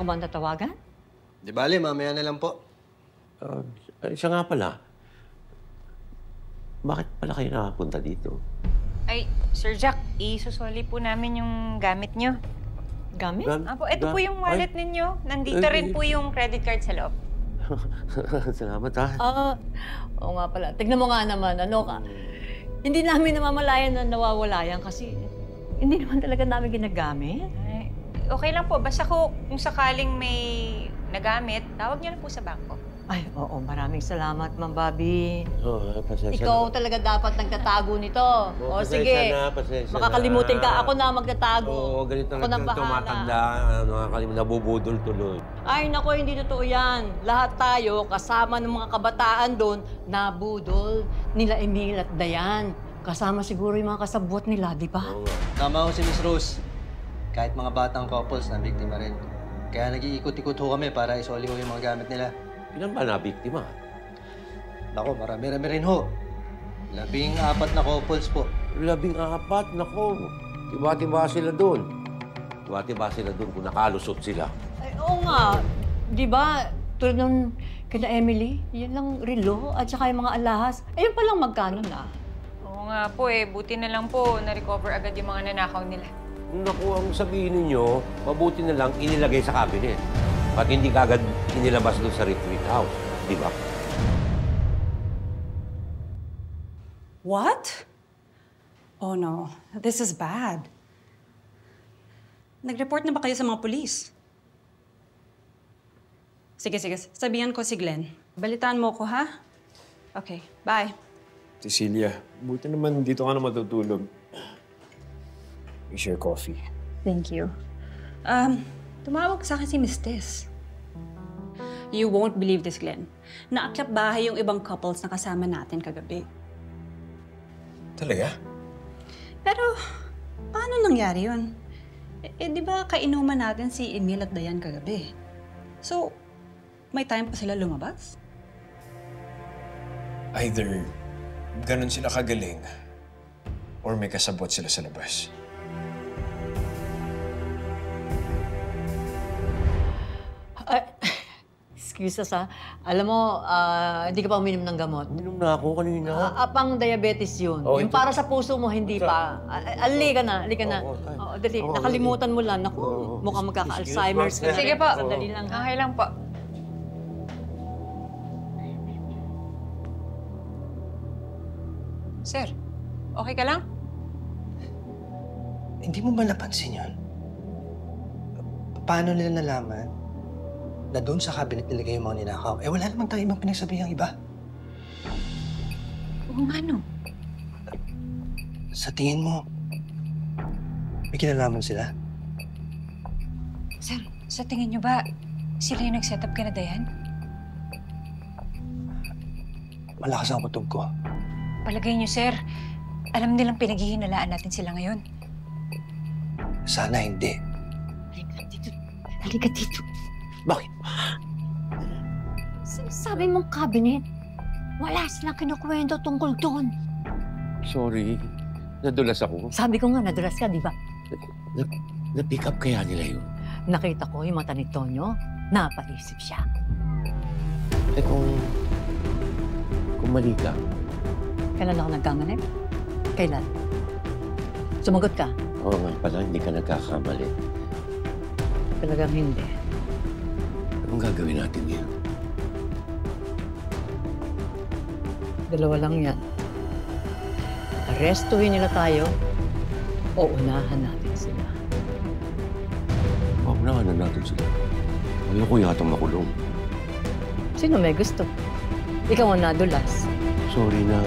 ka ba ang tatawagan? Di bale, mamaya na lang po. Siya nga pala. Bakit pala kayo nakapunta dito? Ay, Sir Jack, isusoli po namin yung gamit nyo. Gamit? Apo, ito po yung wallet ninyo. Nandito rin po yung credit card sa loob. Salamat, ha? Oo nga pala. Tignan mo nga naman, ano ka. Hindi namin namamalayan na nawawala yan kasi hindi naman talaga namin ginagamit. Ay, okay lang po. Basta kung sakaling may nagamit, tawag niyo na po sa bangko. Ay, oo. Maraming salamat, Ma'am Bobby. Pasensya Ikaw na. talaga dapat nagtatago nito. O sige, pasensya makakalimutin na. ka. Ako na magtatago. Oo, ganito Ako na bahala. tumatanda. Nabubudol tuloy. Ay, naku, hindi totoo yan. Lahat tayo, kasama ng mga kabataan doon, nabudol. Nila Emil at Dayan. Kasama siguro yung mga kasabwat nila, di ba? Tama ho si Miss Rose. Kahit mga batang couples na biktima rin. Kaya nag-iikot-ikot ho kami para isoli ho yung mga gamit nila. Ilan ba na biktima? Nako, marami-rami rin ho. 14 na couples po. 14? Nako. Tiba-tiba sila doon. Tiba-tiba sila doon kung nakalusot sila. Ay, oo nga. Di ba, tulad ng kina Emily, yan lang relo at saka yung mga alahas. Ayun palang magkano na. Oo nga po eh. Buti na lang po na-recover agad yung mga nanakaw nila. Naku, ang sabihin ninyo, mabuti na lang inilagay sa cabinet. At hindi kagad inilabas doon sa retreat house. Di ba? What? Oh no, this is bad. Nag-report na ba kayo sa mga pulis? Sige, sabihan ko si Glenn. Balitaan mo ko, ha? Okay, bye. Cecilia, buti naman dito ka na matutulog. We share coffee. Thank you. Tumawag sa akin si Miss Tess. You won't believe this, Glenn. Naakyat bahay yung ibang couples na kasama natin kagabi. Talaga? Pero, paano nangyari yun? Di ba kainuman natin si Emil at Dayan kagabi? So, may time pa sila lumabas? Either ganun sila kagaling or may kasabot sila sa labas. Excuse us, ha. Alam mo, hindi ka pa uminom ng gamot. Uminom na ako kanina. Pang diabetes yun. Oh, yung ito. para sa puso mo, hindi pa. Halika na. Oo, dali. Nakalimutan mo lang. Naku, mukhang magkaka-Alzheimer's ka na. Sige po. Sandali lang. Okay lang po. Sir, okay ka lang? Hindi mo ba napansin yun? Paano nila nalaman na doon sa cabinet nilagay yung mga ninakaw? Eh, wala naman tayo ibang pinagsabihang iba. Oo nga, no. Sa tingin mo, may kinalaman sila? Sir, sa tingin niyo ba, sila yung nag-set up ka na, Dayan? Malakas ang kutob ko. Palagay niyo, sir, alam nilang pinaghihinalaan natin sila ngayon. Sana hindi. Halika dito. Bakit? Sabi mong cabinet, wala silang kinukwento tungkol doon. Sorry. Nadulas ako. Sabi ko nga, nadulas ka, di ba? Na-pick up kaya nila yun? Nakita ko yung mata ni Tonyo, napaisip siya. Eh kung mali ka, Kailan ako nagkamali? Kailan? Sumagot ka? oo nga pala, hindi ka nagkakamali. Talagang hindi. Anong gagawin natin ngayon? Dalawa lang yan. Arestuhin nila tayo o unahan natin sila. Paunahan na natin sila. Ayoko yata makulong. Sino may gusto? Ikaw ang nadulas. Sorry na